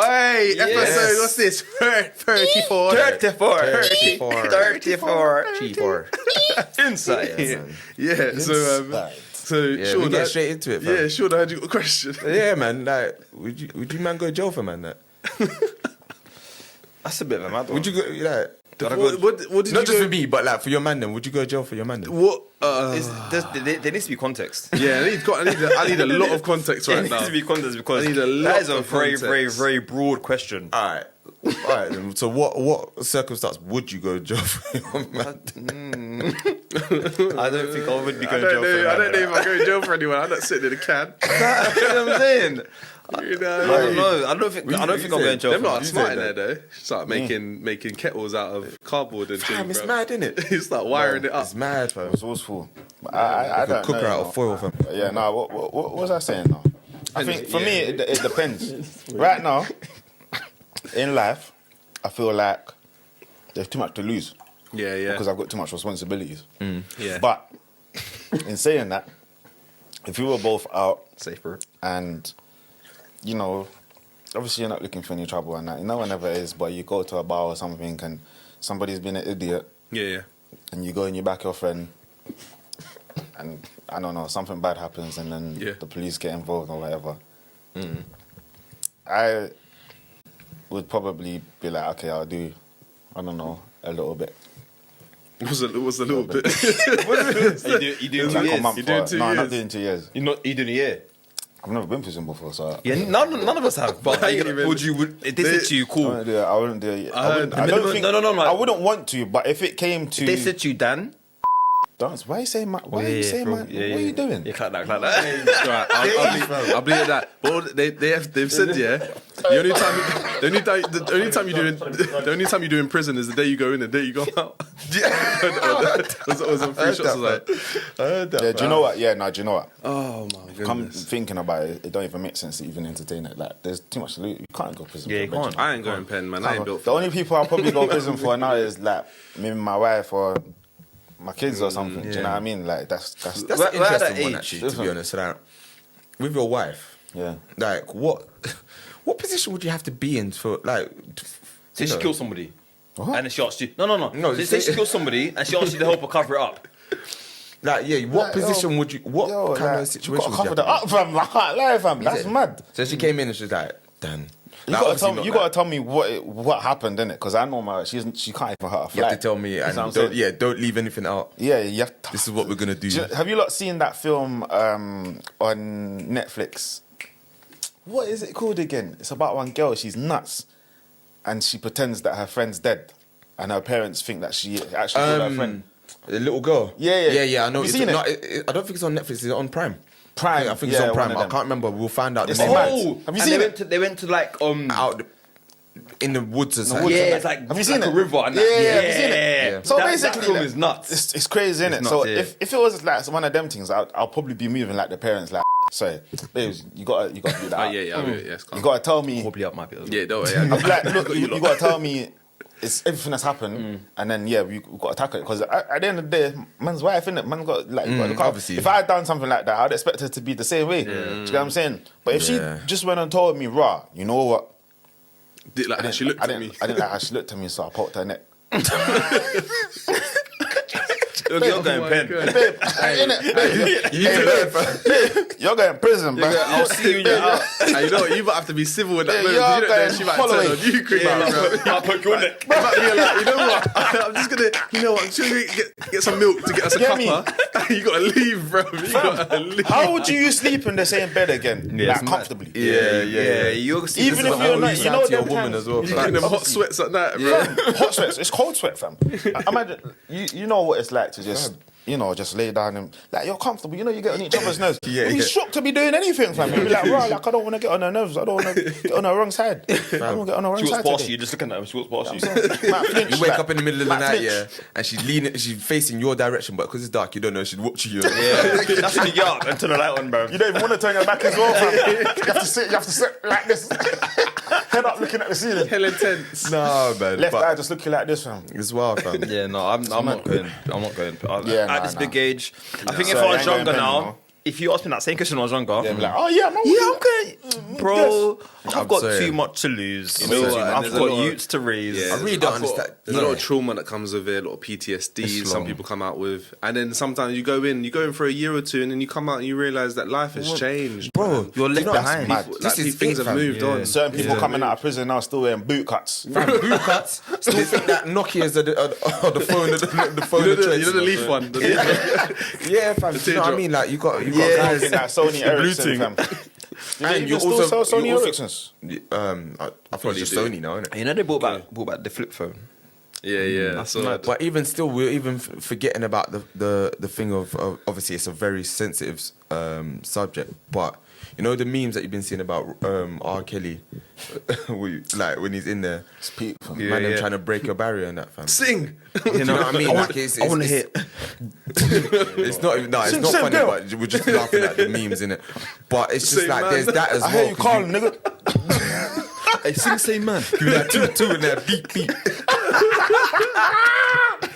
Hey, episode, what's this? 34. 34. Inside. Yeah, so Sean, we get straight into it, fam. Yeah, Sean, I had you got a question. Yeah, man, like, would you man go to jail for man that? That's a bit of a mad one. Would you go, like... What did not you just go? for me, but like for your man then, would you go to jail for your man then? What? There needs to be context. Yeah, I need a lot of context There right now. needs to be context because I need a lot that is a of very, context. very, very broad question. Alright then. So what circumstance would you go to jail for your man? I don't think I would be I going to jail for don't that. know if I go to jail for anyone. I'm not sitting in a can. You know what I'm saying? You know, I don't know. I don't think I'm going to jail them for lot are that. smart in there though. Start making kettles out of cardboard and Fam, things. it's mad, innit? You start wiring it up. It's mad, fam. Resourceful. I don't Cooker know. out of foil, fam. Yeah, no. What was I saying now? I think for me it depends. Right now, in life, I feel like there's too much to lose Yeah. because I've got too much responsibilities. Yeah. But in saying that, if we were both out Safer. and you know, obviously you're not looking for any trouble and that. No one ever is, but you go to a bar or something and somebody's been an idiot Yeah. and you go and you back your friend and I don't know, something bad happens and then the police get involved or whatever. I would probably be like, okay, I'll do, I don't know, a little bit. It was a little bit. You do 2 Like a years. month You doing 2 No, I'm not years? doing 2 years. You doing a year? I've never been to prison before, so Yeah, none of us have. But I ain't even- if they said to you, I cool. wouldn't do it. I wouldn't do it. I heard- don't think. No, I wouldn't want to, but if it came to, They said to you, Dan. dance. Why are you saying man? Why are you saying man? What are you doing? Yeah, clap that. Right, I'll bleed that. But they've said the only time you're doing prison is the day you go in, the day you go out. was on free shots. I was like, I heard that. Yeah, do you know what? Yeah, no, do you know what? oh my goodness. Come thinking about it, it don't even make sense to even entertain it. Like, there's too much to lose. You can't go to prison. Yeah, for you a bench. can't. I ain't going pen, man. I ain't built The for only people I'll probably go to prison for now is like maybe my wife or my kids or something. Do you know what I mean? Like that's That's We're an at interesting that one, age. actually, to be honest. Like, with your wife, yeah. like, what position would you have to be in for, like... Say she killed somebody. What? And then she asked you. No. Say she killed somebody and she asked you to help her cover it up. Like, yeah, what Like, position would you... What kind of situation You would you gotta have cover to that up, fam. I can't lie, fam. That's it? mad. So she came in and she's like, Dan... You gotta tell me what happened, innit? Because I know she can't even hurt a fly. You have to tell me, and don't leave anything out. Yeah, you have to. This is what we're gonna do. Have you lot seen that film on Netflix? What is it called again? It's about one girl. She's nuts, and she pretends that her friend's dead, and her parents think that she actually killed her friend. The little girl. Yeah. I know. Have you seen it? No, I don't think it's on Netflix. It's on Prime. Prime. I think it's on Prime. one of I them. can't remember. We'll find out. It's The name. mad. Oh, Have you seen it? They went to like Out in the woods or something. woods. yeah, and it's like have you seen like it? a river and that. Yeah, have you seen it? Yeah. So that basically, film like, is nuts. It's crazy, innit? It's So nuts, yeah. if it was like one of them things, I'll probably be moving like the parents. Like, sorry, babes, you gotta do that. Oh yeah. It's You calm. gotta tell me. Probably up my bit. Yeah, don't worry. I'm like, look, you gotta tell me it's everything that's happened, and then we got to tackle it. Because at the end of the day, man's wife, innit? Man got like, you gotta look out. obviously. If I had done something like that, I'd expect her to be the same way. Do you know what I'm saying? But if Yeah. she just went and told me, "Rah, you know what?" Did like how she looked at me. I didn't like how she looked at me, so I poked her neck. You're going my pen. God. Babe, innit? You need to learn, fam. You're going to prison, bro. I'll see you when you're out. And you know what? You might have to be civil in that Yeah, moment. you are You know going that she might following. turn on you quick, bro. I'll poke your neck. You might be like, you know what? I'm just gonna, I'm just gonna get some milk to get us a Get me? cuppa. You gotta leave, bro. You gotta leave. How would you sleep in the same bed again, Yeah, like it's mad. comfortably? Yeah. You're Even if you're not, you know to your them woman times- as well. You fam. in them hot sweats at night, bro. Hot sweats. It's cold sweat, fam. Imagine you know what it's like to just just lay down and like you're comfortable. You know you get on each other's nerves. Yeah, You'd be yeah. shocked to be doing anything, fam. You'd be like, right, like I don't want to get on her nerves. I don't want to get on her wrong side. I don't want to get on her wrong She side walks past today. you, just looking at her. She walks past you. Might flinch, You wake like, up in the middle of the might night, flinch. and she's facing your direction, but because it's dark, you don't know she's watching you. Yeah, that's when you get up and turn the light on, bro. You don't even want to turn your back as well, fam. You have to sit like this, head up, looking at the ceiling. Hell intense. No, man. Left but eye just looking like this, fam. it's wild, fam. Yeah, no, I'm not going. I'm not going. Yeah, At nah, this nah. big age, I think if So I you was ain't going younger pen now, anymore? if you asked me that same question when I was younger, Yeah, be like, oh yeah, man. I'm good, bro. I've got sorry. too much to lose. You know what? And I've there's a got lot of- youths to raise. Yeah, I really don't understand. There's a lot of trauma that comes with it, a lot of PTSD It's some long. people come out with. And then sometimes you go in for a year or two and then you come out and you realise that life has changed. Bro, You're left you know what's behind. mad? Like, This is things it, have fam. moved on. Certain people coming out of prison now still wearing boot cuts. Fam, boot cuts. Still think that Nokia's are the phone, the phone. You know of choice. the Leaf one? The Leaf one. Yeah, fam. You know what I mean? Like you got guys. Looking at Sony Ericsson, fam. And you you still also sell Sony you also- Ericssons? I thought it's just do. Sony now, innit? You know they brought back the flip phone. Yeah. That's all. But even still, we're even forgetting about the thing of obviously it's a very sensitive subject. But you know the memes that you've been seeing about R. Kelly, like when he's in there, them trying to break your barrier and that, fam. Sing! You know what I mean? Like, I want to hit. It's not even, it's not funny, but we're just laughing at the memes, innit? But it's just Same like man. there's that as I well. hear you 'cause calling, nigga. Hey, sing, same man. Give me that two in there, beat.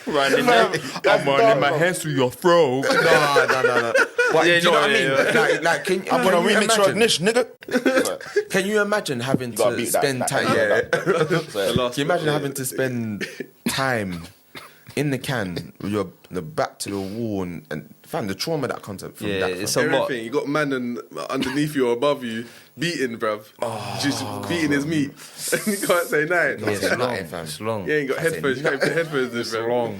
Running there. I'm running my hands through your throat. No. But Yeah, you know what I yeah, mean? Like, can I'm gonna you remix your imagine? niche, nigga. Can you imagine having gotta to beat that- spend that- time? that- Can you imagine having to spend time in the can with the back to the wall and fam, the trauma that comes from Yeah, that. it's fam. a lot. Everything. You got man underneath you or above you beating, bruv. Just beating his meat. You can't say no. Yeah, it's long. nothing, fam. It's long. You ain't got I said headphones. You can't put headphones in, bruv.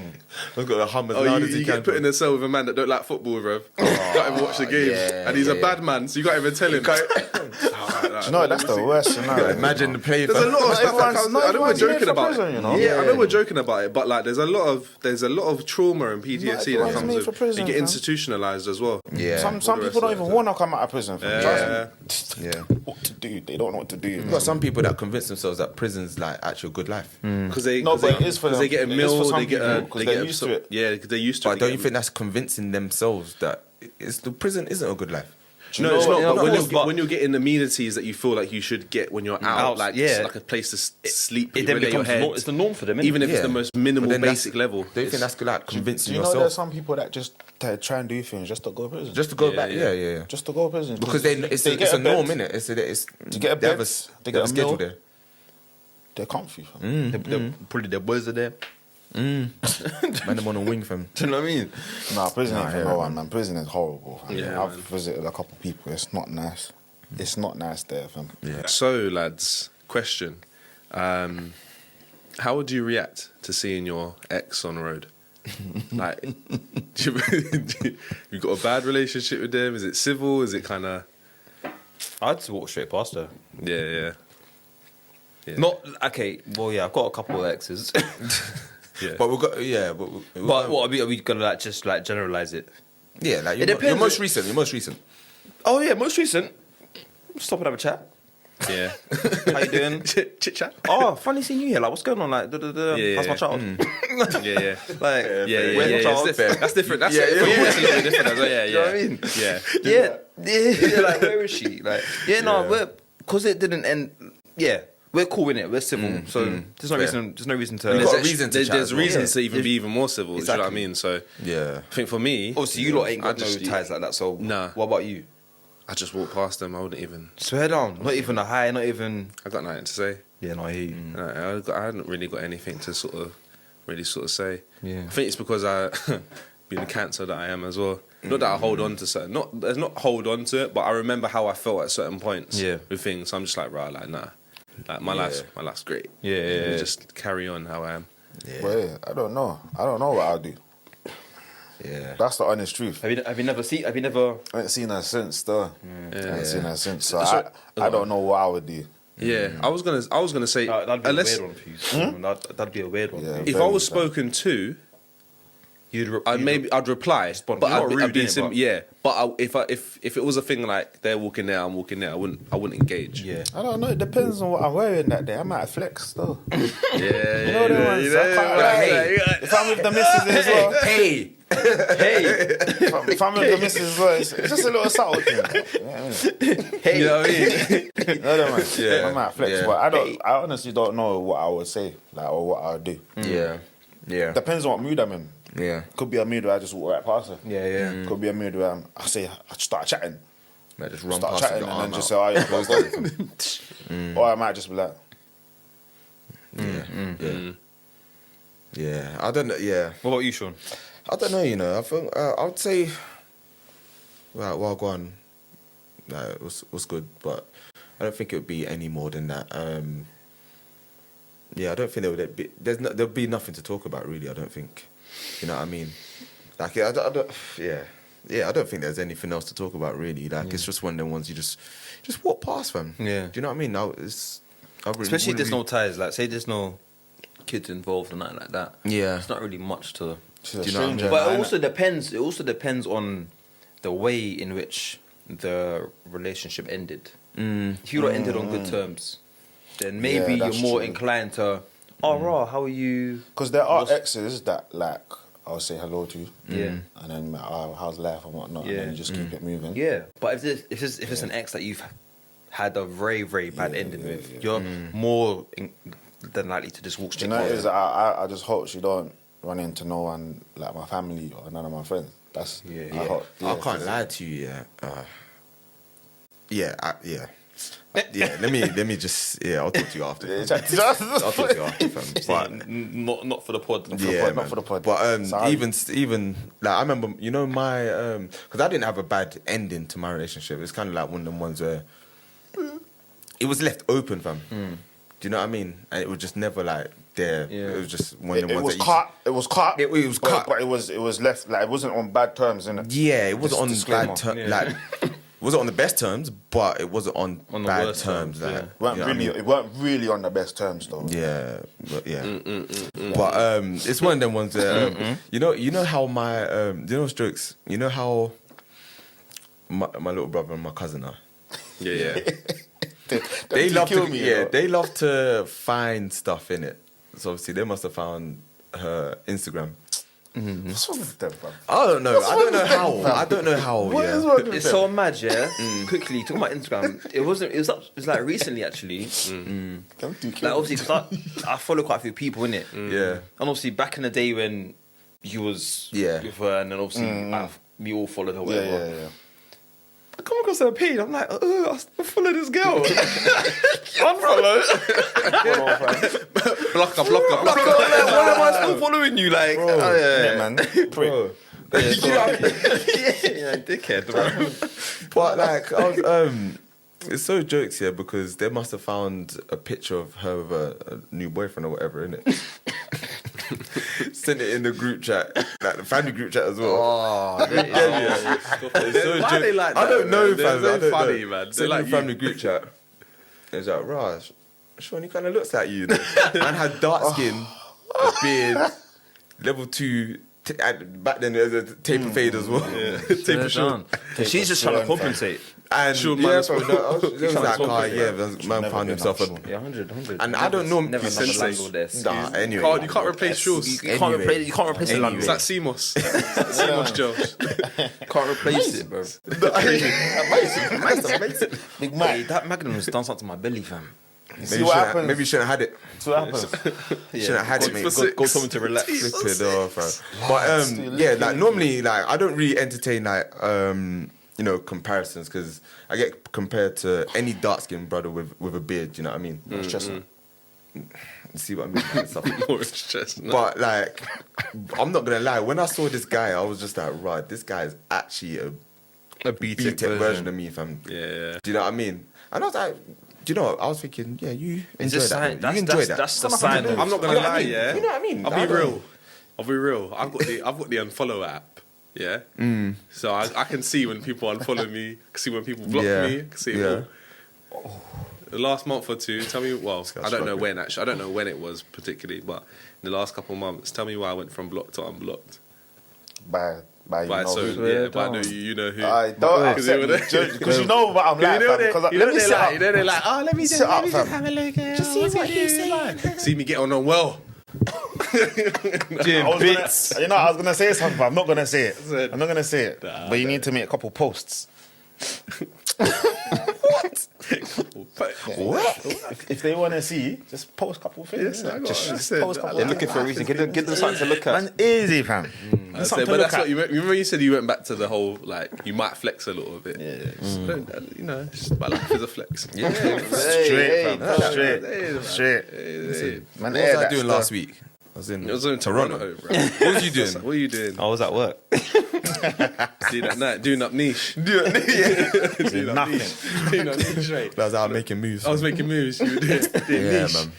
I've got the hum as Oh, loud you, as he you can. get put in a cell with a man that don't like football, bruv. You can't even watch the game. yeah, And he's a yeah. bad man, so you can't even tell him. No, that's the worst scenario. Imagine the play. There's a lot of Not stuff that everyone's- comes. not I know we're everyone's made joking for about prison, it. you know? Yeah, I know Yeah. we're joking about it, but like, there's a lot of trauma and PTSD that everyone's comes made with. for prison, You get fam. institutionalized as well. Yeah. Some the rest people don't of even it. want to come out of prison. Fam. Trust me. Yeah. What to do? They don't know what to do. You've got some people that convince themselves that prison's like actually a good life. Because they, No, cause but they, it is for 'cause them. they get a It is meal, for some they get people, a, 'cause they they're get a, used to it. Yeah, because they're used to it. But don't you think that's convincing themselves that the prison isn't a good life? No, it's not. Yeah, But of when course, you're, but- when you're getting amenities that you feel like you should get when you're out, like yeah. like a place to sleep, It then relay your becomes head, it's the norm for them, innit? even if it's Yeah. the most But minimal, then that's- basic level. Don't you think that's like convincing Do you know there's yourself some people that just try and do things just to go to prison? just to go Yeah, back? yeah. Yeah. Just to go to prison. Because it's get a norm, bed, innit? It's To get a they have bed, a, they they have get a a schedule meal. there. They're comfy. Fam. Probably their boys are there. Man, them on a wing, fam. Do you know what I mean? Nah, prison ain't for no one, man. Prison is horrible. Fam. Yeah, I've man. visited a couple people. It's not nice. It's not nice there, fam. Yeah. So, lads, question: how would you react to seeing your ex on the road? Like, you got a bad relationship with them? Is it civil? Is it kind of I'd just walk straight past her. yeah? Not okay. Well, yeah, I've got a couple of exes. Yeah. But we've got But what are we gonna like just like generalize it? yeah, like It your depends. most recent. Oh yeah, most recent. Stop and have a chat. Yeah. How you doing? Chit chat. Oh, funny seeing you here. Like, what's going on? Like, Yeah, how's my yeah. child? Yeah. Like, Yeah. where's my It's child? different. That's different. That's Yeah, for yeah, you, it's a little bit different. As well. Yeah. You know what I mean? Yeah. Yeah. Like, where is she? Like, no, because it didn't end. Yeah, we're cool in it. We're civil, so there's no Fair. reason. There's no reason to. You've got a There's reason to there's, chat there's as well. reasons to even Yeah. be even more civil. You know what I Exactly. mean? So Yeah. I think for me, Obviously, you lot ain't got I just- no ties like that. So Nah. What about you? I just walk past them. I wouldn't even. Swear down. Not even a hi. Not even. I got nothing to say. Yeah, no, I hear you. I hadn't really got anything to sort of say. Yeah. I think it's because I being the cancer that I am as well. Not that I hold on to certain, not hold on to it, but I remember how I felt at certain points. Yeah. With things, so I'm just like, right, like nah, like my life's great. Yeah, yeah, Let me yeah. just carry on how I am. But yeah, I don't know. I don't know what I'll do. Yeah. That's the honest truth. Have you never? I ain't seen her since, though. I ain't seen her since. So So- I don't know what I would do. Yeah, I was gonna say That'd be unless a weird one for you. That'd be a weird one. Yeah. if I was spoken to, I'd reply, Respond. but You're not rude, I'd be innit, but- yeah. But if it was a thing like they're walking there, I'm walking there, I wouldn't engage. Yeah. I don't know. It depends on what I'm wearing that day. I might flex, though. Yeah, You know them ones. I can't lie. If I'm with the missus as well, Hey. Hey, if I'm with the missus as well, it's just a little subtle thing. You know what I mean? hey. You know what I mean? You know them ones. Yeah. I might flex, Yeah. but I honestly don't know what I would say, like, or what I would do. Yeah. Yeah. Depends on what mood I'm in. Yeah. Could be a mood where I just walk right past her. Yeah. Could be a mood where I start chatting. Might just run Start past chatting your and arm then just out. say, oh, yeah, or I might just be like, Yeah, I don't know. Yeah, What about you, Sean? I don't know. You know, I think I would say, well, go on. It was good, but I don't think it would be any more than that. Yeah, I don't think there would be. There'll be nothing to talk about, really. I don't think. You know what I mean? Like, I don't. Yeah, I don't think there's anything else to talk about, really. Like, it's just one of them ones you just walk past, fam. Yeah. Do you know what I mean? Now Especially if there's no ties. Like, say there's no kids involved or nothing like that. Yeah. It's not really much to. she's a Do you know what I mean? stranger. But man. it also depends. It also depends on the way in which the relationship ended. If you lot ended on good terms, then maybe Yeah, you're that's more true. inclined to. Oh, raw, how are you? Because there are exes that, like, I'll say hello to, Yeah. and then like, oh, how's life and whatnot, and Yeah. then you just keep it moving. Yeah, but if it's an ex that you've had a very, very bad ending with, you're more than likely to just walk Do straight you know what it past is? it. I just hope she don't run into no one like my family or none of my friends. That's I hope. I can't lie to you. Yeah. Yeah. Let me just. Yeah, I'll talk to you after. I'll talk to you after, fam. But Not for the pod. not for the pod. But Sorry. even like I remember, you know, my because I didn't have a bad ending to my relationship. It's kind of like one of them ones where it was left open, fam. Do you know what I mean? And it was just never like there. Yeah. It was just one of them It ones was that cut. It was cut. It was cut. but it was left like it wasn't on bad terms, innit? Yeah, it wasn't on Disclaimer. bad terms. Yeah. Like, it wasn't on the best terms, but it wasn't on the bad worst terms. terms, Like, yeah. you know what I mean? It weren't really on the best terms though. Yeah, but yeah. But it's one of them ones that you know how my you know Strokes, you know how my little brother and my cousin are. Yeah. They love to kill me, you know? they love to find stuff in it. So obviously they must have found her Instagram. What's wrong with them, fam? I don't know. I don't know how. I don't know how. What yeah. is wrong with It's them? so mad, yeah. Quickly talking about Instagram, it was like recently actually. Them two Like kill me. obviously, 'cause I follow quite a few people in it, Yeah. and obviously back in the day when you was Yeah. with her, and then obviously we all followed her, whatever. Yeah. I come across her page, I'm like, I follow this girl. Unfollow. Block her. Why am I still following you? Like, oh, Yeah, man. Bro. yeah, dickhead. Bro. But like, I was, it's so jokes here because they must have found a picture of her with a new boyfriend or whatever, innit? Sent it in the group chat, like the family group chat as well. Oh, It's so Why joke- they like I that, don't know, man? They're fam. so I don't funny, know. man. They're Sent like in the you. family group chat. It's like, Raj, Sean, he kind of looks like you. Man had dark skin, a beard, level 2. Back then there was a taper fade as well. Taper short. She's just trying to compensate. And Sean yeah, minus bro, one. no, I was Trying to like, talk oh about yeah, it. man Never found been himself out, a. Sean. Yeah, 100. And I don't know. Never He's another senseless. language this. Nah, anyway. You can't replace Shaw's. You can't replace. You can't replace the Anyway. language. Is that CMOS? CMOS Josh. Can't replace it, bro. Big Hey, Mike. that Magnum has done something to my belly, fam. See what happens. Maybe you shouldn't have had it. See what happens. Shouldn't have had it, mate. for six. Go tell me to relax. Flip it off, bro. But yeah, like normally, like I don't really entertain like you know comparisons because I get compared to any dark skinned brother with a beard. You know what I mean? It's just You see what I mean? And stuff. Morris Chestnut. But like, I'm not gonna lie. When I saw this guy, I was just like, right, this guy is actually a B-Tech version of me, fam. Yeah. Do you know what I mean? And I was like, do you know? I was thinking, yeah, you Is enjoy this that. sign? man. You enjoy that. That's the sign. I'm not gonna lie, yeah. You know what I mean? I'll I be don't- real. I've got the unfollow app. Yeah. So I can see when people unfollow me. Can see when people block Yeah. me. Can see it Yeah. all. The last month or two, tell me. Well, guy's I don't know struggling. when actually. I don't know when it was particularly, but in the last couple of months, tell me why I went from blocked to unblocked. by you By know so who. yeah, but I know you know who. I don't accept me because you know what I'm like, fam. Because let me sit up. they're like, oh, let me Sit up, fam. have a look. Just see what he's saying. See me get on well. Jim, bits. You know, I was gonna say something, but I'm not gonna say it. Said- I'm not gonna say it. Nah, But you need to make a couple posts. What? If they want to see, just post a couple things. Yes, I got just what I said. post a couple They're looking for a reason. Give them something to look at. Man, easy, fam. I say, but that's what you remember. You said you went back to the whole like you might flex a little bit. Yeah. Don't, you know, it's just my life is a flex. Yeah. Straight, fam. Straight. Man, What was I doing last week? I was in It was in Toronto, bro. What was you doing? What are you doing? I was at work. See that night, doing up niche. Doing Nothing. Doing up niche, right? I was out making moves. I was making moves. You were doing yeah, niche. man.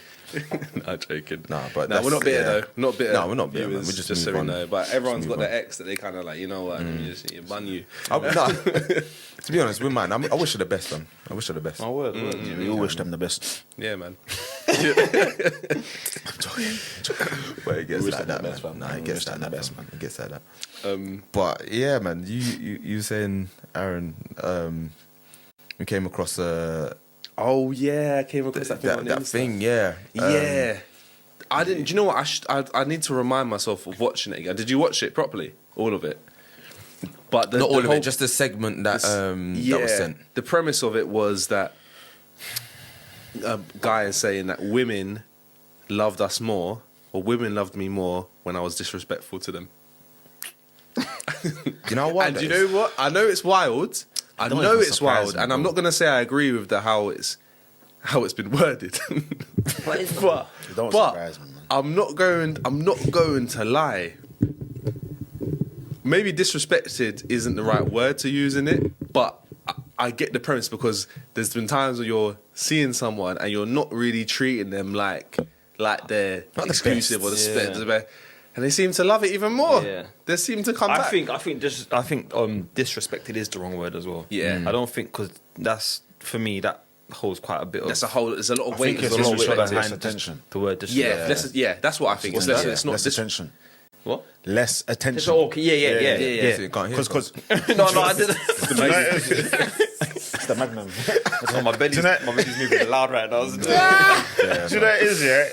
Nah, joking. Nah, but we're not bitter though. Not bitter. No, we're not bitter, man. Viewers, We just so move we on. know. But everyone's got move their ex that they kind of like. You know what? You just bun you. To be honest, with mine, I wish her the best, man. I wish her the best. My word. We all wish them the best. Yeah, man. But it gets wish like them that, the best, man. man. Nah, We it gets wish like them that, the best, man. It gets like that. Um, But yeah, man, you saying, Aaron, we came across oh yeah, I came across that thing. on that Insta. thing, yeah. Yeah. I didn't. Do you know what? I need to remind myself of watching it again. Did you watch it properly? All of it? But Not all of whole- it, just the segment that yeah, that was sent. The premise of it was that a guy is saying that women loved us more, or women loved me more when I was disrespectful to them. You know what? And you know what? I know it's wild. I Don't know even it's surprise wild, me, and I'm bro. not gonna say I agree with how it's been worded. but Don't but surprise me, man. I'm not going to lie. Maybe disrespected isn't the right word to use in it, but I get the premise because there's been times where you're seeing someone and you're not really treating them like they're Not the exclusive best. or the best, and they seem to love it even more. Yeah. They seem to come I back. think disrespected is the wrong word as well. Yeah. I don't think because that's for me that holds quite a bit of. There's a lot of I weight. think it's There's a lot of weight disrespect behind less attention. the word disrespect. that's what I think. It's less, Less attention. What? Less attention. Okay, yeah. So you can't hear. Because No, I didn't. it's the magnum. my belly's moving loud right now. Do you know what it is? Yeah,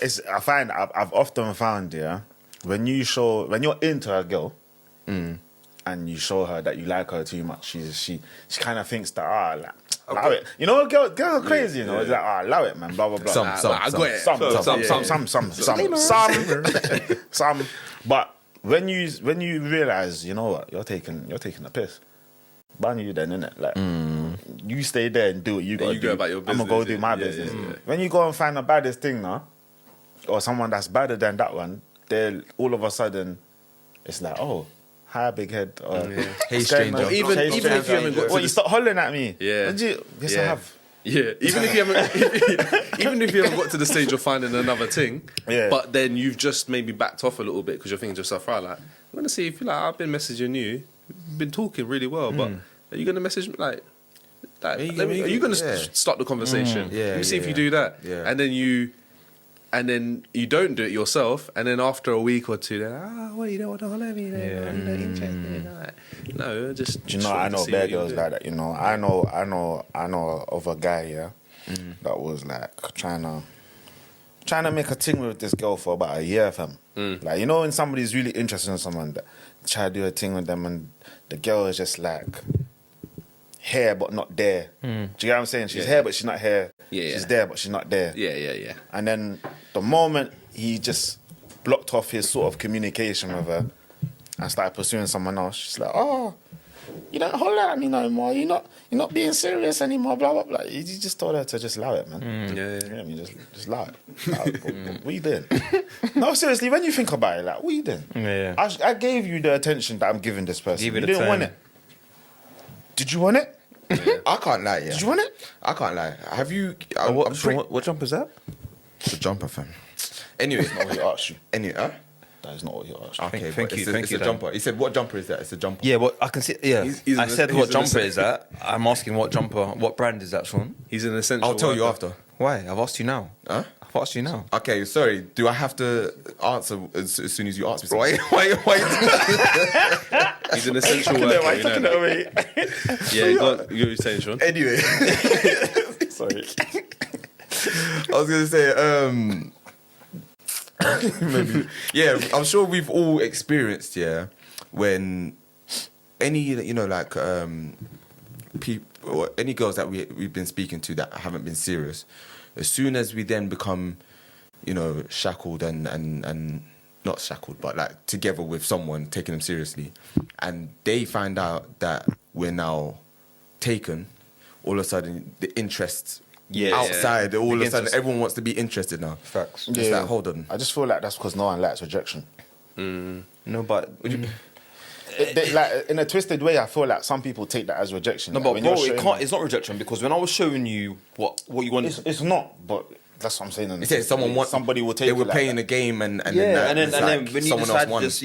I've often found when you're into a girl and you show her that you like her too much, she kind of thinks that allow it. You know, girls are crazy. You know, it's like allow it, man. Blah blah blah. I got it. Some. But when you realize, you know what, you're taking a piss. Ban you then, innit? Like, you stay there and do what you got to do. go about your I'm gonna go business, do my yeah, business. yeah. When you go and find the baddest thing now, or someone that's badder than that one, then all of a sudden, it's like, oh, hi, big head. Or, Hey, "What's stranger." going on?" Even Hey, if you stranger. haven't got to What, the- you start hollering at me? Yeah. Yes, I Yeah. have. Yeah, even if you haven't got to the stage of finding another thing, Yeah. but then you've just maybe backed off a little bit because you're thinking to yourself, right, like, I want to see if I've been messaging you, we've been talking really well, but are you going to message me like are you going to yeah. start the conversation? Yeah, Let me see if yeah. you do that, Yeah. and then you don't do it yourself, and then after a week or two, they're like, well, you don't want to holler at me, I'm not interested. No, just. Do you know, I know bare girls like that. You know, I know of a guy, that was like trying to make a thing with this girl for about a year, fam. Like, you know, when somebody's really interested in someone, that try to do a thing with them, and the girl is just like here but not there. Do you get what I'm saying? She's here but she's not here. Yeah, She's yeah. there but she's not there. Yeah. And then the moment he just blocked off his sort of communication with her and started pursuing someone else, she's like, oh, you don't holler at me no more. You're not being serious anymore. Blah blah blah. He just told her to just allow it, man. Yeah. You know what I mean? Just allow it. Allow it. What you doing? No, seriously. When you think about it, like, what you doing? Yeah. I gave you the attention that I'm giving this person. Give you You the didn't want time. it. Did you want it? I can't lie. Yeah. Did you want it? I can't lie. Have you? I'm What jump is that? the jumper, fam. Anyway, Not what he asked you. Huh? That is not what he asked you. Okay, Thank but you, it's thank a you, Dan. jumper. He said, "What jumper is that?" It's a jumper. Yeah, well, I can see. Yeah, He's I an- said he's what an jumper assistant. is that. I'm asking what jumper, what brand is that, Sean? He's an essential. I'll tell you worker. after. Why? I've asked you now. Huh? I've asked you now. Okay, sorry. Do I have to answer as soon as you ask me? Why? He's an essential worker. Why you you know taking that. it away? Yeah, go on. You're saying, Sean. Anyway, Sorry. I was gonna say, maybe, yeah. I'm sure we've all experienced, when any, like, or any girls that we've been speaking to that haven't been serious, as soon as we then become, you know, shackled and not shackled, but like together with someone, taking them seriously, and they find out that we're now taken, all of a sudden the interest outside, all of a sudden everyone wants to be interested now. Facts. It's like, hold on. I just feel like that's because no one likes rejection. No, but Like in a twisted way, I feel like some people take that as rejection. no, Like, but when bro, you're it showing- can't. It's not rejection because when I was showing you what you want, It's not, but that's what I'm saying. It's like Somebody will take. They were it like playing that. a game and yeah, then and then when you someone else decide to won. just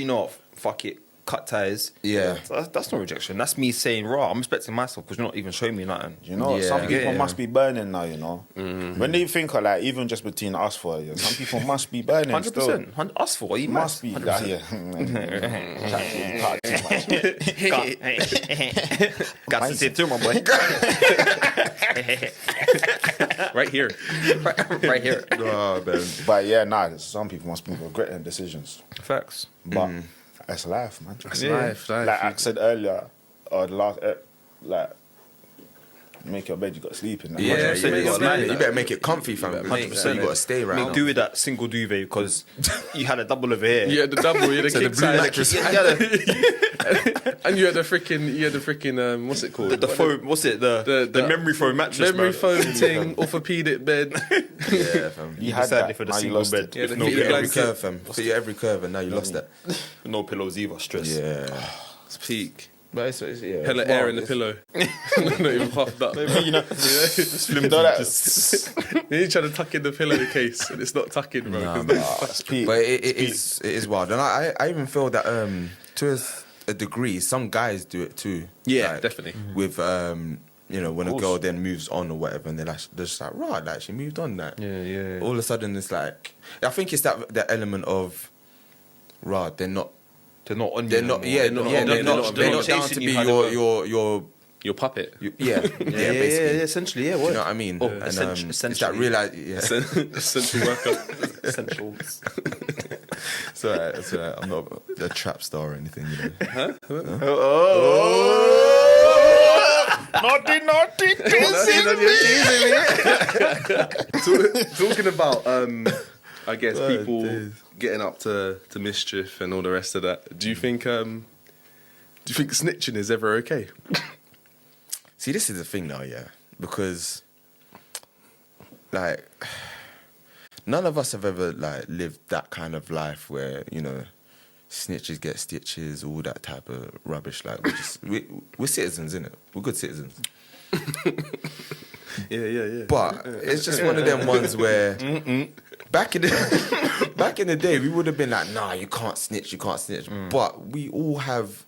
fuck it, cut ties. Yeah. that's not rejection. That's me saying, raw. I'm respecting myself because you're not even showing me nothing. You know, Yeah. some people Yeah. must be burning now. You know, when they think of like even just between us four, yeah, some people must be burning. 100%. Us for? Are you Must be that, 100%. yeah. Got to say too, my boy. Right here. right here. Oh, man. But yeah, nah, some people must be regretting decisions. Facts. But that's life, man. It's life. Like I said earlier, or the last, like, make your bed, you got to sleep in. That. Yeah, 100%, you, you gotta better, like you better make it comfy, fam. 100%. You got to stay right Make now. do with that single duvet because you had a double over here. You had the double, you had the So the king blue size, mattress. and you had the freaking, what's it called? The foam, what's it? The memory foam mattress. memory bro. foam thing, orthopedic bed. Yeah, fam. You had decided that, for the now you single lost bed. it. Yeah, With the no feet Fit like every pillows. curve, fam. Fit every curve, and now you lost that. No pillows either. Stress. Yeah. It's peak. But it's yeah. Hella air in the pillow. Not even puffed up. You know, You know that? Then you try to tuck in the pillow case and it's not tucking, bro. Nah, That's peak. But it is wild, and I even feel that to a degree, some guys do it too. Yeah, Like, definitely. With you know, when a girl then moves on or whatever, and they're just like, right, like she moved on. That Yeah. all of a sudden it's like, I think it's that element of, right, they're not They're not on you. They're not. anymore. Yeah, They're not- yeah, they're not they're not down chasing to you be how they were. Your puppet. yeah, basically. essentially, yeah. Do you know what I mean? Oh, And, essentially. it's that Essential worker. Essentials. so I'm not a trap star or anything, you know. Naughty, Talking about, I guess, Oh, people days. getting up to mischief and all the rest of that. Do you think snitching is ever okay? See, this is the thing now, yeah, because like none of us have ever like lived that kind of life where, you know, snitches get stitches, all that type of rubbish. Like we're citizens, innit? We're good citizens. Yeah. But it's just one of them ones where back in the day we would have been like, nah, you can't snitch. But we all have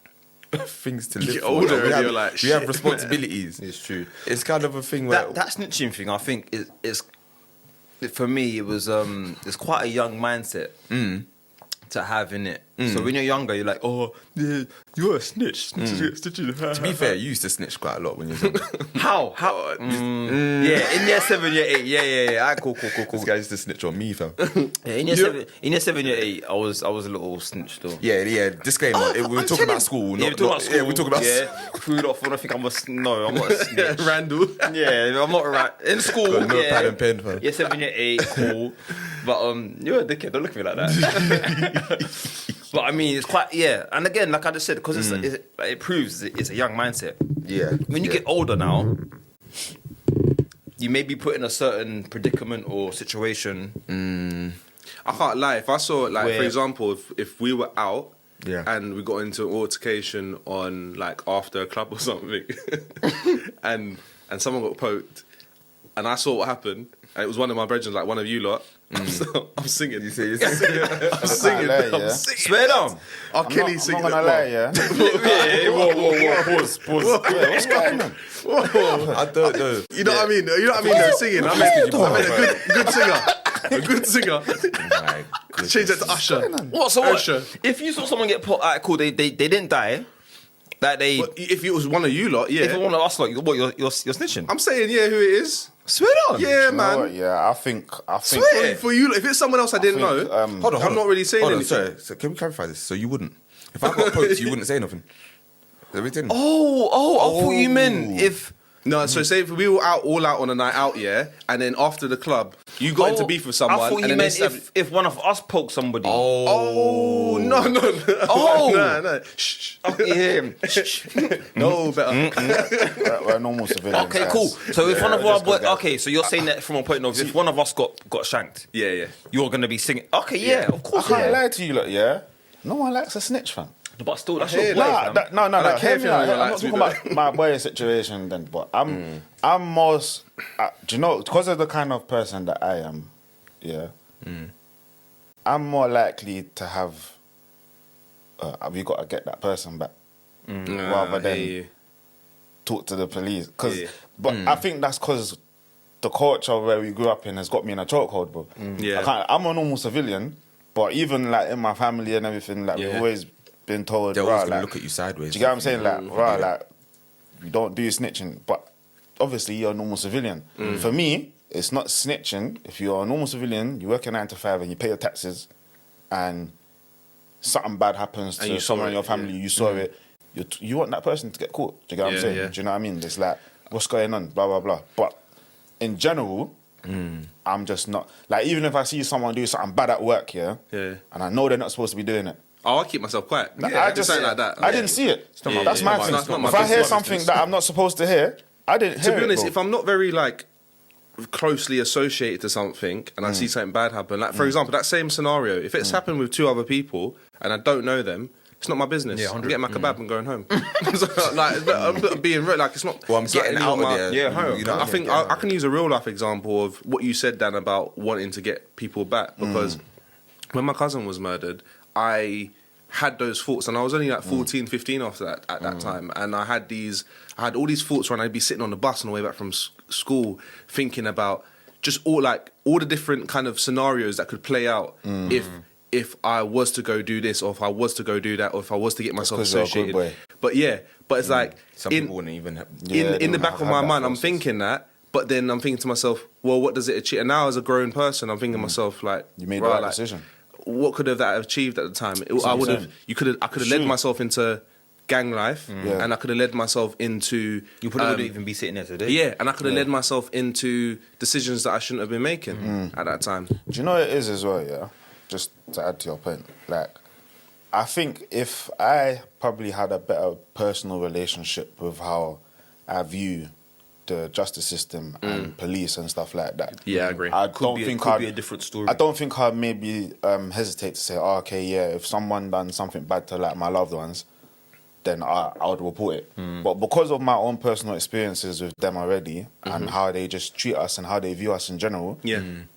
things to live get for. older we and have, you're like, we have shit. responsibilities. It's true. It's kind of a thing where That snitching thing, I think, is for me. It was it's quite a young mindset to have in it. So when you're younger, you're like, oh, yeah, you're a snitch. to be fair, you used to snitch quite a lot when you was young. How? Yeah, in year 7, year 8. Yeah. Alright, cool. This guy used to snitch on me, fam. Yeah, in year 7, year 8, I was a little snitch though. Yeah. Disclaimer: we were talking about school. Yeah, we're talking about school. Yeah, we're talking about. Yeah, food off. I think I'm not a snitch. Randall. Yeah, I'm not right in school. Got no yeah. pad and pen, fam. Year 7, year 8, cool. But you're a dickhead. Don't look at me like that. But I mean, it's quite and again, like I just said, because it proves it's a young mindset. Yeah. When you get older now, you may be put in a certain predicament or situation. I can't lie. If I saw, like, Where- for example, if we were out Yeah. and we got into an altercation on, like, after a club or something, and someone got poked, and I saw what happened, and it was one of my brethren, like one of you lot, I'm singing. You see, I'm singing. lie, I'm yeah. singing. Swear down. R. I'm Kelly not singing. gonna lie, yeah. Whoa. Pause. What's going on? I don't know. You know what I mean? You know what I mean? Though, singing. I mean a good singer. A good singer. My goodness. Change that to Usher. What? So what? Usher. If you saw someone get put, alright, cool. They didn't die. That they. But if it was one of you lot, yeah. If it one of us, like, what? You're snitching. I'm saying, yeah, who it is. Swear down. Yeah, You know man. what, yeah, I think. For you, if it's someone else I didn't know, Hold on. I'm not really saying Hold on, anything. sorry. So can we clarify this? So you wouldn't? If I got poked, you wouldn't say nothing. Everything. Oh, I thought you meant if. No, so say if we were all out on a night out, yeah, and then after the club, you got into beef with someone. I thought and you then meant if one of us poked somebody. Oh, no. Oh. no. Shh. Yeah. No, better. We're normal civilians. Okay, guys. cool. So if one of our let's go, boys, guys. okay, so you're saying that from a point of if one of us got shanked, Yeah. you're gonna be singing. Okay, yeah, of I course. can't Yeah. lie to you, look, yeah. No one likes a snitch, fam. But still, that's hear your boy, that. fam. No. don't care Hear if me you out. don't I'm like not to talking about my boy situation then, but I'm most. Do you know? Because of the kind of person that I am, yeah. I'm more likely to have. We got to get that person back rather than talk to the police. But I think that's because the culture where we grew up in has got me in a chokehold, bro. Yeah. I'm a normal civilian, but even like in my family and everything, like we've always been told, They're always "Rah, gonna like, look at you sideways. do you get what I'm saying? Like, like, you don't do snitching, but obviously you're a normal civilian. For me, it's not snitching. If you're a normal civilian, you work a 9 to 5 and you pay your taxes, and something bad happens And to you saw someone in it, your family, you saw it, you want that person to get caught. Do you get what I'm saying? Yeah. Do you know what I mean? It's like, what's going on? Blah, blah, blah. But in general, I'm just not, like, even if I see someone do something bad at work, yeah, and I know they're not supposed to be doing it, Oh, I keep myself quiet. I just something like that. I didn't see it. That's my thing. That's not my If I hear business. something that I'm not supposed to hear, I didn't hear To be honest, it. if I'm not very like closely associated to something and I see something bad happen, like for example, that same scenario, if it's happened with 2 other people and I don't know them, it's not my business. Yeah, I'm 100. getting my kebab and going home. Like, I'm not being real. Like, it's not. Well, I'm it's not getting any out of my- there. Yeah, home. You know, I think I can use a real life example of what you said, Dan, about wanting to get people back. Because when my cousin was murdered, I had those thoughts, and I was only like 14, 15 after that at that time, and I had all these thoughts when I'd be sitting on the bus on the way back from school, thinking about just all the different kind of scenarios that could play out if I was to go do this, or if I was to go do that, or if I was to get myself 'cause you're a good associated. boy. But it's like some people wouldn't even have. in the back I've of had my that mind, I'm process. thinking that, but then I'm thinking to myself, well, what does it achieve? And now as a grown person, I'm thinking to myself, like, You made the right decision. What could have that achieved at the time? I would have. I could have led myself into gang life, and I could have led myself into. You probably wouldn't even be sitting there today. Yeah, and I could have led myself into decisions that I shouldn't have been making at that time. Do you know what it is as well, yeah? Just to add to your point, like, I think if I probably had a better personal relationship with how I view the justice system and police and stuff like that. Yeah, I agree. I Could don't be think a different story. I don't think I'd maybe hesitate to say, oh, okay, yeah, if someone done something bad to like my loved ones, then I would report it. But because of my own personal experiences with them already and how they just treat us and how they view us in general,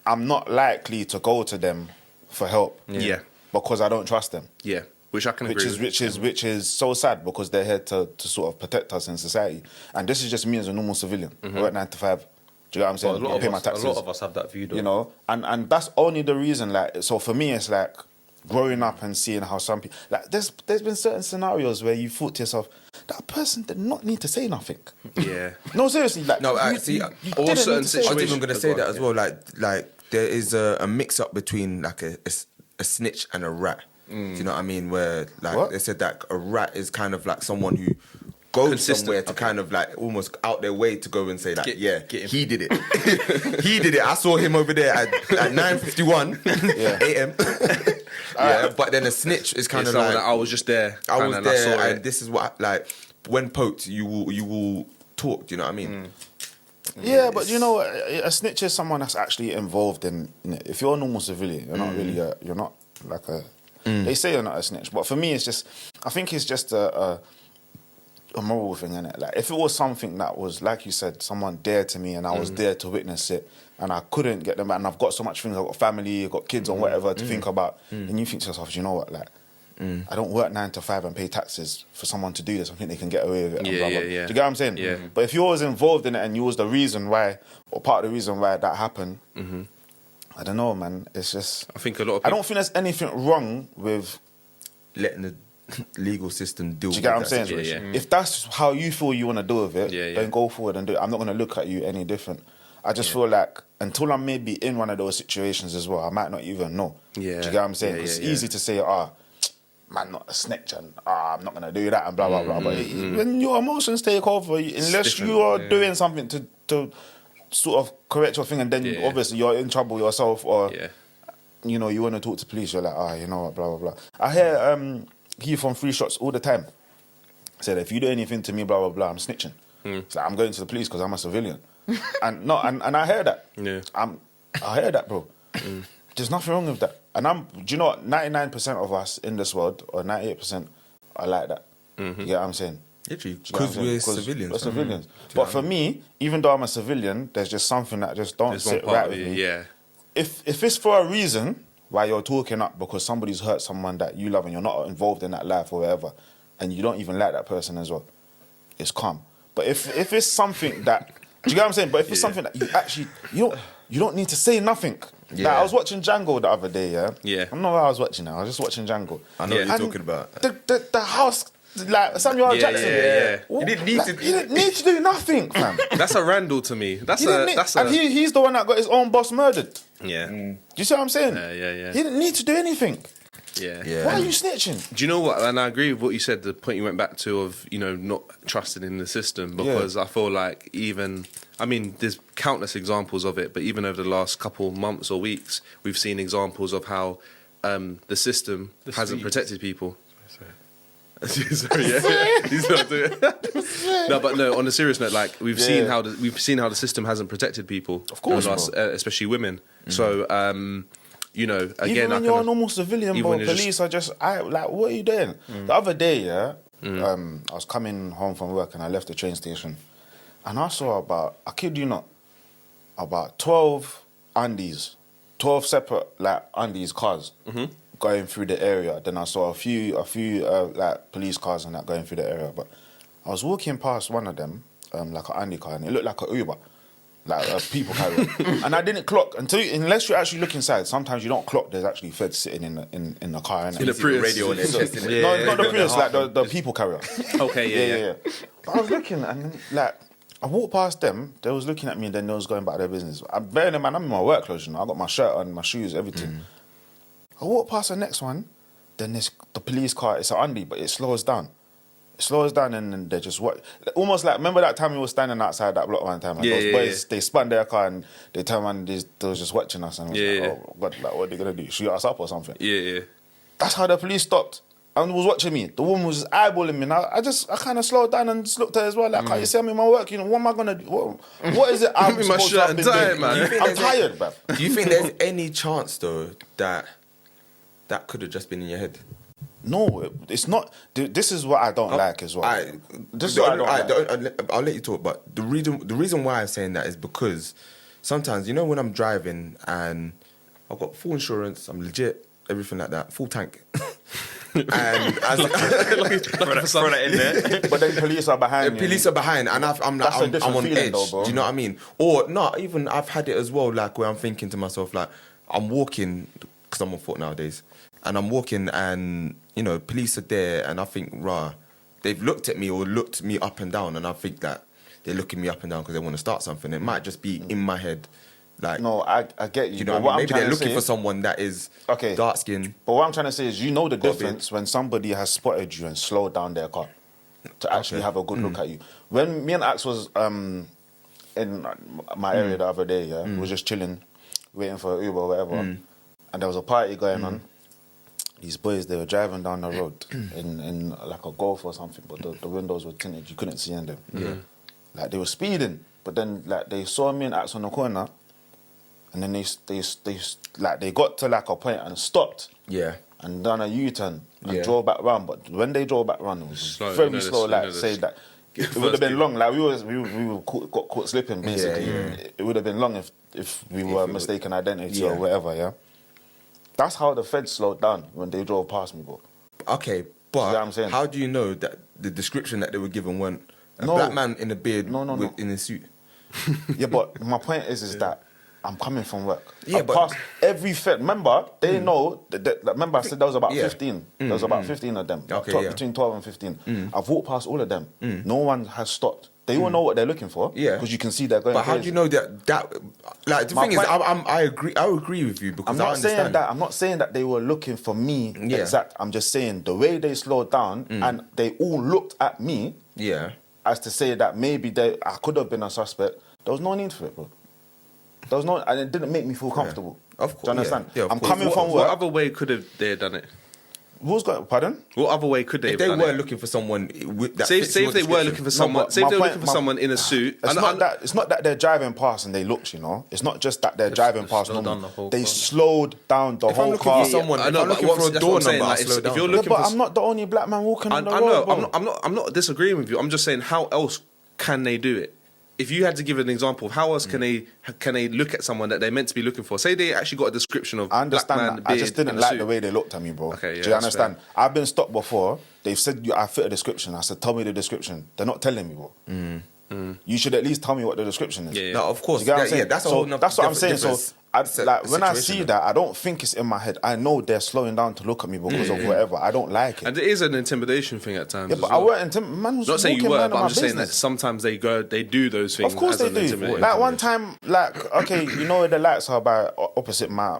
I'm not likely to go to them for help. Yeah. Because I don't trust them. Yeah, which I can agree with. Which is so sad because they're here to sort of protect us in society. And this is just me as a normal civilian. I work 9 to 5. Do you know what I'm saying? I pay my taxes. A lot of us have that view, though. You know, and that's only the reason. Like, so for me, it's like growing up and seeing how some people, like, there's been certain scenarios where you thought to yourself, that person did not need to say nothing. Yeah. No, seriously, like, No, you see, didn't all need certain to say I was situations- even going to say that as well. Like there is a mix up between like a snitch and a rat. Do you know what I mean? Where like What? they said that a rat is kind of like someone who goes Consistent. somewhere to kind of like almost out their way to go and say like, Get him. he did it. He did it. I saw him over there at 9:51 a.m. But then a snitch is kind It's of someone like that I was just there. I was kinda, and there, saw and it. this is what like when poked, you will talk. Do you know what I mean? Yeah, but you know, a snitch is someone that's actually involved in it. If you're a normal civilian, you're not really you're not like a. They say you're not a snitch, but for me, it's just. I think it's just a moral thing, innit? Like, if it was something that was, like you said, someone dear to me, and I was there to witness it, and I couldn't get them back, and I've got so much things, I've got family, I've got kids, or whatever to think about, and you think to yourself, you know what, like. I don't work 9 to 5 and pay taxes for someone to do this. I think they can get away with it. and Yeah, blah, blah. yeah, yeah. Do you get what I'm saying? Yeah. But if you was involved in it and you was the reason why, or part of the reason why that happened, I don't know, man. It's just. I think a lot of I people. don't think there's anything wrong with. Letting the legal system deal Do you with get what I'm that saying? situation. If that's how you feel you want to deal with it, Yeah, yeah. then go forward and do it. I'm not going to look at you any different. I just feel like until I'm maybe in one of those situations as well, I might not even know. Yeah. Do you get what I'm saying? Yeah, It's yeah, easy to say, man, not a snitch, and I'm not gonna do that, and blah blah blah. But when your emotions take over, unless you are doing something to sort of correct your thing, and then obviously you're in trouble yourself, or you know you want to talk to police, you're like, you know what, blah blah blah. I hear he from Free Shots all the time said, if you do anything to me, blah blah blah, I'm snitching. It's like, I'm going to the police because I'm a civilian, and I hear that. Yeah, I hear that, bro. There's nothing wrong with that. And do you know what? 99% of us in this world, or 98%, are like that. You get what I'm saying? Because we're civilians. We're civilians. But for me, even though I'm a civilian, there's just something that just don't sit right with me. Yeah. If it's for a reason why you're talking up because somebody's hurt someone that you love and you're not involved in that life or whatever, and you don't even like that person as well, it's calm. But if it's something that, do you get what I'm saying? But if it's something that you actually, you don't need to say nothing. Yeah. Like, I was watching Django the other day, I don't know why I was watching it. I was just watching Django. I know what you're talking about. The house, like Samuel L. Jackson. He didn't need to do nothing, fam. That's a Randall to me. And he's the one that got his own boss murdered. Yeah. Do you see what I'm saying? Yeah. He didn't need to do anything. Yeah. Why are you snitching? Do you know what? And I agree with what you said, the point you went back to of, you know, not trusting in the system, because I feel like there's countless examples of it, but even over the last couple months or weeks, we've seen examples of how the system hasn't protected people. Sorry, he's not doing it. No, on a serious note, like we've seen how the system hasn't protected people, of course, especially women. So, you know, again, even when you're a normal civilian, bro, police are just like, what are you doing? The other day, I was coming home from work and I left the train station, and I saw I kid you not, about 12 Andes, 12 separate like Andes cars. Going through the area. Then I saw a few like police cars and that going through the area. But I was walking past one of them, like an Andy car, and it looked like an Uber, like a people carrier. And I didn't clock unless you actually look inside. Sometimes you don't clock. There's actually feds sitting in the car. In the Prius. Radio No, not the Prius, like the people carrier. Okay, yeah. But I was looking and like I walked past them. They was looking at me and then they was going about their business. I'm bearing in mind, I'm in my work clothes. You know, I got my shirt on, my shoes, everything. I walk past the next one, then the police car, it's an Andy, but it slows down. It slows down and then they just almost like, remember that time we were standing outside that block one time? And those boys, they spun their car and they turned around and they was just watching us and I was like, oh God, like, what are they going to do? Shoot us up or something? Yeah. That's how the police stopped and was watching me. The woman was just eyeballing me and I kind of slowed down and just looked at her as well, like, can't you see I'm in my work? You know, what am I going to do? What is it I'm in my shirt and tie, man. I'm tired, bruv. Do you think there's any chance though that could have just been in your head? No, it's not. This is what I don't like as well. I'll let you talk, but the reason why I'm saying that is because sometimes, you know, when I'm driving and I've got full insurance, I'm legit, everything like that, full tank. And as throw that in there. But then police are behind. Police are behind, and I'm like, I'm on edge. Though, do you know what I mean? Or not even. I've had it as well, like where I'm thinking to myself, like I'm walking because I'm on foot nowadays. And I'm walking and, you know, police are there and I think, they've looked at me or looked me up and down and I think that they're looking me up and down because they want to start something. It might just be in my head. Like, no, I get you. You know what I mean? Maybe they're looking for someone that is dark skinned. But what I'm trying to say is, you know the difference when somebody has spotted you and slowed down their car to actually have a good look at you. When me and Axe was in my area the other day, we were just chilling, waiting for an Uber or whatever, and there was a party going on. These boys, they were driving down the road in like a Golf or something, but the windows were tinted. You couldn't see in them. Yeah. Like, they were speeding, but then like they saw me and Axe on the corner, and then they got to like a point and stopped. Yeah. And done a U-turn and drove back round. But when they drove back round, it was very slow. Like, say that it would have been long. Like we got caught slipping basically. It would have been long if we were mistaken identity or whatever. Yeah. That's how the feds slowed down when they drove past me, bro. Okay, but how do you know that the description that they were given weren't a black man in a beard in a suit? Yeah, but my point is that I'm coming from work. Yeah, but past every fed. Remember, they know. Remember, I said there was about 15. There was about 15 of them. Okay, between 12 and 15. I've walked past all of them. No one has stopped They all know what they're looking for. Yeah. Because you can see they're going. But how do crazy. you know that like the My thing is, point- I agree with you because I'm I not understand saying that. I'm not saying that they were looking for me. Yeah. Exact. I'm just saying the way they slowed down and they all looked at me Yeah. as to say that maybe I could have been a suspect. There was no need for it, bro. There was no, and it didn't make me feel comfortable. Of course, Do you understand? yeah, of I'm course. coming from What work. other way could have they done it? Who's got? Pardon? What other way could they If have they done were it? looking for someone with that Say fits if your they were description. looking for someone. but Say if my they were point- looking for my- someone in a suit. It's not that they're driving past and they looked, you know. It's not just that they're driving past. slowed normal. down the whole They car. slowed down the If I'm whole looking car. for someone, I if know, I'm but looking what's- for a that's door what I'm saying, number, like, I slow if down. you're Yeah, looking but for I'm not the only black man walking on the I road, know. bro. I'm not disagreeing with you. I'm just saying, how else can they do it? If you had to give an example of how else can they look at someone that they're meant to be looking for? Say they actually got a description of I understand black man, that. I just beard, didn't and a like suit. the way they looked at me, bro. Okay, yeah, Do you that's understand? fair. I've been stopped before. They've said I fit a description. I said, tell me the description. They're not telling me, bro. You should at least tell me what the description is. Yeah, yeah. No, of course. You get what I'm Yeah, saying? that's a So whole nother that's what I'm saying. different So when I see situation. that, I don't think it's in my head. I know they're slowing down to look at me because of whatever. I don't like it. And it is an intimidation thing at times. Yeah, as but well. I weren't man was Not saying you walking were, man but on I'm my just saying that business. sometimes they do those things. Of course as they an do. intimidation. Like one time, like okay, you know where the lights are by opposite my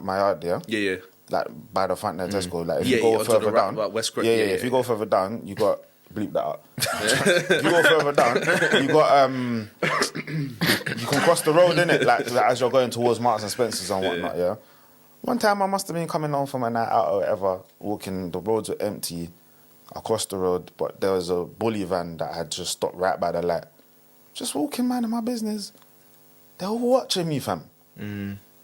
yard, yeah. Yeah, yeah. Like by the front there, Tesco. Like if Yeah, you go yeah, onto further the right, down, right, West Grove, yeah, yeah, If yeah. you go further down, you got bleep that out. If you go further down, you got you can cross the road in it, like as you're going towards Marks and Spencers and whatnot. Yeah. One time I must have been coming home from a night out or whatever, walking. The roads were empty. I crossed the road, but there was a bully van that had just stopped right by the light. Just walking, man, in my business. They're all watching me, fam.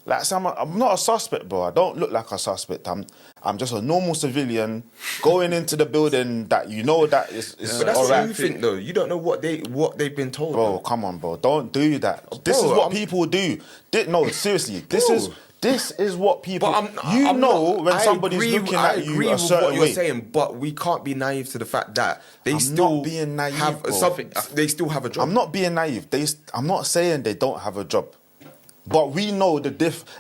Like, so I'm not a suspect, bro. I don't look like a suspect. I'm just a normal civilian going into the building that you know that is But that's all what right. you think, though. You don't know what they've been told. Bro, though. come on, bro. Don't do that. This Bro, is what I'm- people do. No, seriously. This is what people. But I'm not- when I somebody's agree- looking I at agree you a with certain what you're way. saying, but we can't be naive to the fact that they I'm still not being naive, have bro. they still have a job. I'm not being naive. I'm not saying they don't have a job, but we know the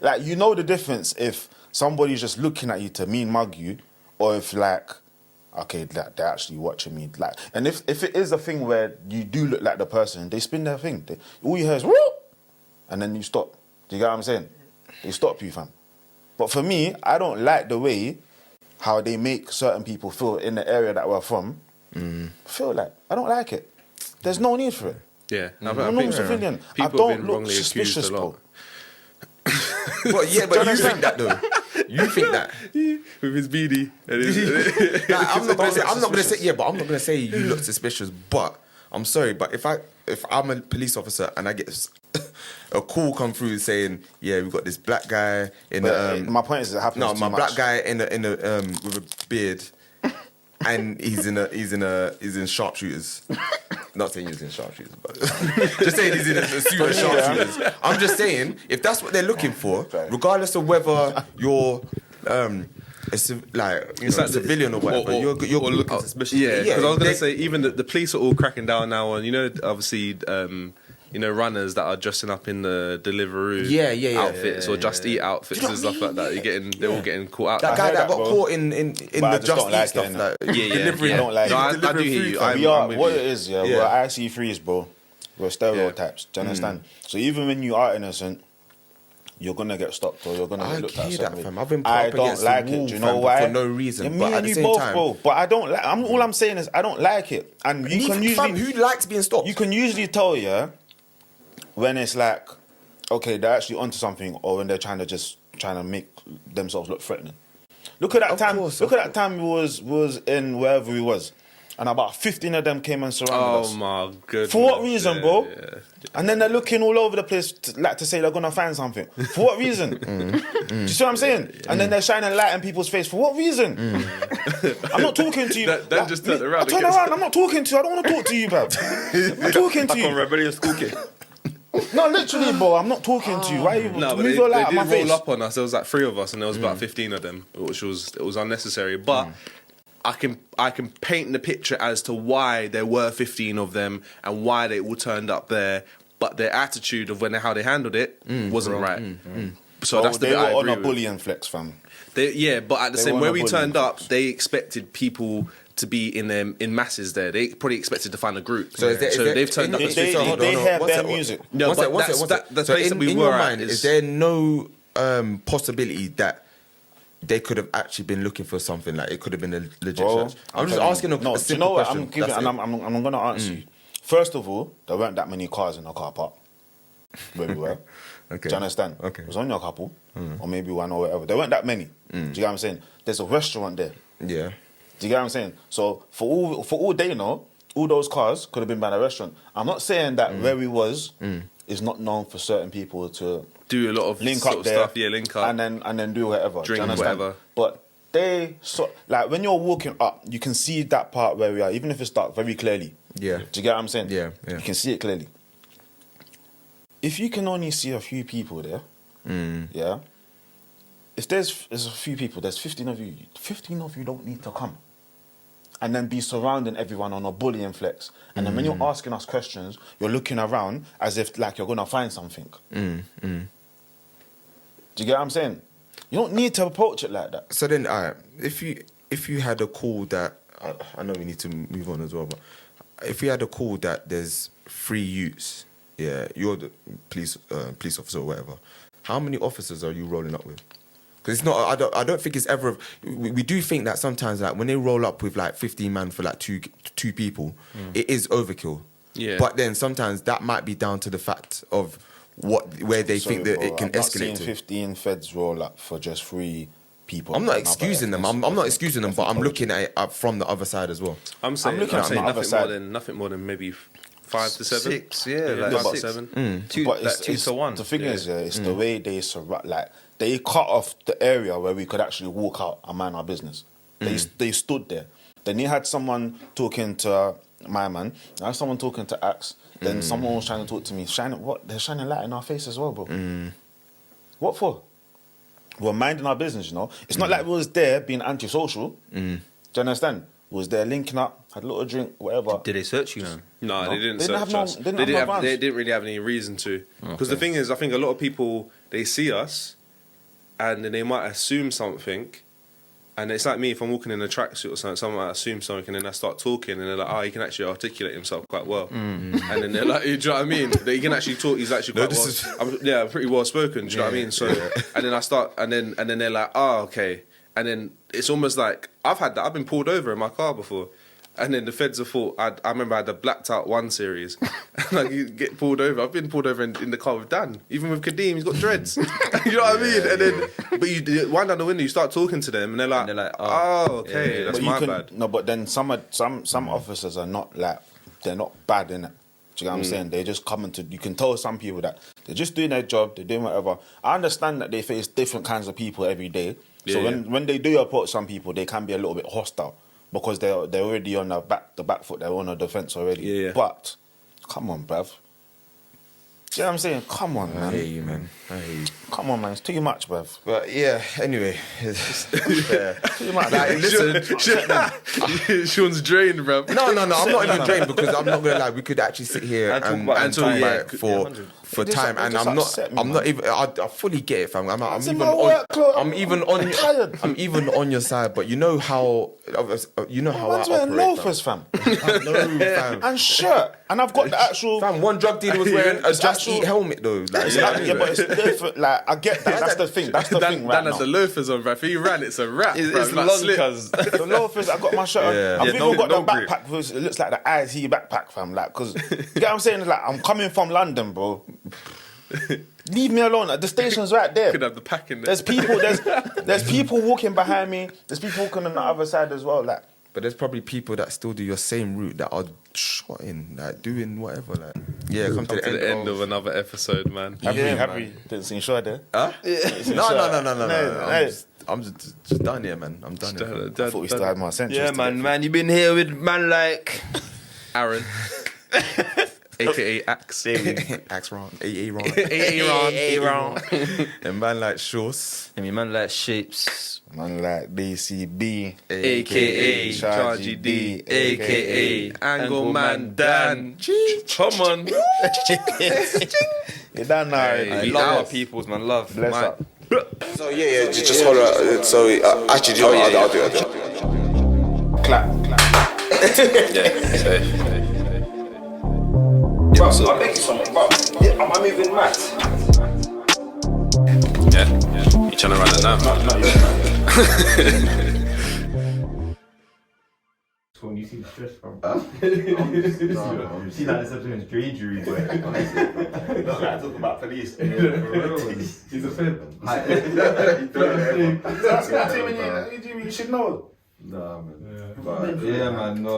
Like you know the difference if somebody's just looking at you to mean mug you, or if like, okay, they're actually watching me. Like, and if it is a thing where you do look like the person, they spin their thing. All you hear is whoop, and then you stop. Do you get what I'm saying? They stop you, fam. But for me, I don't like the way how they make certain people feel in the area that we're from. Feel like I don't like it. There's no need for it. Yeah, I'm a normal civilian. I people have don't been look wrongly suspicious, accused a lot. bro. But yeah, but you think that though. You think that. With his beanie. And his, Like, I'm not gonna say. I'm not gonna say. suspicious. Yeah, but I'm not gonna say you look suspicious. But I'm sorry, but if I'm a police officer and I get a call come through saying, yeah, we've got this black guy in But, the my point is, it happens. no, too my much. black guy in the with a beard, and he's in sharpshooters. Not saying he's in sharpshooters, but just saying he's in a suit of sharpshooters. I'm just saying if that's what they're looking for, regardless of whether you're civilian or whatever, you're looking suspicious. Yeah, because I was going they- to say, even the police are all cracking down now on, obviously, runners that are dressing up in the Deliveroo Yeah. outfits or Just Eat outfits Do you know and stuff what I like that. They're all getting caught out. That guy heard that that, got bro. caught in But the I just Just don't Eat like stuff, it, like Yeah. delivering. I don't like No, it. I do delivering hear food, you. fam. We are I'm with what you. it is, yeah. Yeah. We're IC3s, bro. We're stereotypes. Do you understand? So even when you are innocent, you're gonna get stopped or you're gonna I get looked at. hear a certain that, way. fam. I've been put I up don't against the like wall, it. Do you know fam, why? for no reason, Yeah, me but at and the you same both, time- bro. But I don't like. All I'm saying is I don't like it, and you can usually. Fam, who likes being stopped? You can usually tell, yeah, when it's like, okay, they're actually onto something, or when they're trying to make themselves look threatening. Look at that Of time. course, Look of at that time we was in wherever we was, and about 15 of them came and surrounded us. Oh my goodness. For what reason, bro? Yeah. And then they're looking all over the place to say they're gonna find something. For what reason? Do you see what I'm saying? And then they're shining light in people's face. For what reason? I'm not talking to you. That just turned around I turn against- around. I'm not talking to you. I don't want to talk to you, bro. I'm not talking to you. rebellious school kid. No, literally, bro. I'm not talking to you. Why are you No, but move they your light out did my roll face? up on us. There was like 3 of us, and there was about 15 of them, which was unnecessary. But I can paint the picture as to why there were 15 of them and why they all turned up there. But their attitude of how they handled it wasn't right. So that's the they bit I were on agree a with. bullying flex, fam. But at the They same were where on a we bullying turned up, flex. they expected people to be in masses there. They probably expected to find a group. So, they've turned up. They hear bare music. No, but that's place that we were at. Is there no possibility that they could have actually been looking for something, like it could have been a legit search? I'm just asking a simple question. I'm giving, and I'm going to answer you. First of all, there weren't that many cars in the car park where we were. Okay. Do you understand? Okay. It was only a couple, or maybe one or whatever. There weren't that many. Do you get what I'm saying? There's a restaurant there. Yeah. Do you get what I'm saying? So for all they know, all those cars could have been by the restaurant. I'm not saying that where we was is not known for certain people to do a lot of link sort up of there, stuff, link up, and then do whatever, drink do you understand? whatever. But they like when you're walking up, you can see that part where we are, even if it's dark, very clearly. Yeah. Do you get what I'm saying? Yeah. You can see it clearly. If you can only see a few people there, yeah. If there's a few people, there's 15 of you. 15 of you don't need to come. And then be surrounding everyone on a bullying flex. And then when you're asking us questions, you're looking around as if like you're gonna find something. Do you get what I'm saying? You don't need to approach it like that. So then, if you had a call that I know we need to move on as well, but if you had a call that there's 3 youths, yeah, you're the police officer or whatever, how many officers are you rolling up with? Because it's not. I don't think it's ever. We do think that sometimes, like when they roll up with like 15 man for like two people, it is overkill. Yeah. But then sometimes that might be down to the fact of where they think that it can I'm not escalate seeing to. 15 feds roll up for just 3 people. I'm not excusing them. I'm not excusing them, but I'm looking at it from the other side as well. I'm saying looking at the other side. nothing more than maybe 5 to 7. 6, like 5 to 6. 7. Two, But like 2 to 1. The thing is, it's the way they like they cut off the area where we could actually walk out and mind our business. They stood there. Then you had someone talking to my man. I had someone talking to Axe. Then someone was trying to talk to me. They're shining light in our face as well, bro. What for? We're minding our business, you know. It's not like we was there being antisocial. Do you understand? We was there linking up, had a little drink, whatever. Did they search you, man? No, they didn't They didn't search have us. no- they didn't have no They vans. didn't really have any reason to. Because the thing is, I think a lot of people, they see us and then they might assume something. And it's like me, if I'm walking in a tracksuit or something, someone might assume something and then I start talking and they're like, he can actually articulate himself quite well. And then they're like, do you know what I mean? He can actually talk, he's actually quite I'm pretty well spoken, do you know what I mean? So, and then I start, and then they're like, okay. And then it's almost like, I've had that, I've been pulled over in my car before. And then the feds have thought, I remember I had the Blacked Out 1 series. Like, you get pulled over. I've been pulled over in the car with Dan. Even with Kadeem, he's got dreads. You know what I mean? And then, but you wind down the window, you start talking to them, and they're like, okay, that's my bad. No, but then some officers are not like, they're not bad, innit? Do you know what I'm saying? They're just coming to, you can tell some people that they're just doing their job, they're doing whatever. I understand that they face different kinds of people every day. So when they do approach some people, they can be a little bit hostile. Because they're already on the back foot, they're on the defence already. Yeah. But, come on, bruv. Do you know what I'm saying? Come on, man. I hear you, man. I hear you. Come on, man. It's too much, bruv. But yeah, anyway. Too much. Like, listen. Sean's drained, bro. No, I'm not even drained because I'm not gonna lie. We could actually sit here and talk about it for time, and I'm not even. I fully get it, fam. I'm even on your side, but you know how I Man's wearing operate. loafers, fam. No, fam. And shirt. And I've got the actual... Fam, one drug dealer was wearing a Just Eat helmet though. Like, Yeah, but it's different. Like, I get that. That's the thing. That's the thing right Dan now. has the loafers on, bro. If he ran, it's a wrap. It's like long, slip. cuz. The loafers, I got my shirt on. Yeah. I've Yeah, even got no the grip. backpack, because it looks like the IT backpack, fam. Like, because, you get what I'm saying? Like, I'm coming from London, bro. Leave me alone. The station's right there. Could have the pack in there. There's people, there's people walking behind me. There's people walking on the other side as well. Like, but there's probably people that still do your same route that are shotting, like doing whatever. Like, yeah, come to the end of another episode, man. happy. Didn't see Shaw there. Huh? No. I'm just done here, man. I'm done here. I thought we still had more sense. Yeah, man. You been here with man like Aaron. AKA Axe. Axe wrong. AA wrong. AA wrong. And man like Shorts. I mean, man like Shapes. Man like DCB, AKA Chargy D, AKA Angle Man Dan. Come on. You don't know. I love our peoples, man. Love. Bless up. So yeah, just hold on. So actually, I'll do it. Clap. Bro, I'll make you something, bro. Yeah, am I moving mad? Yeah. You trying to run it now? Not yet. When you see the stress from you see that this episode is dream jury, boy. That's why I talk about police. He's a fib. That's what I tell you when you should know. Nah, man. Yeah, man. No.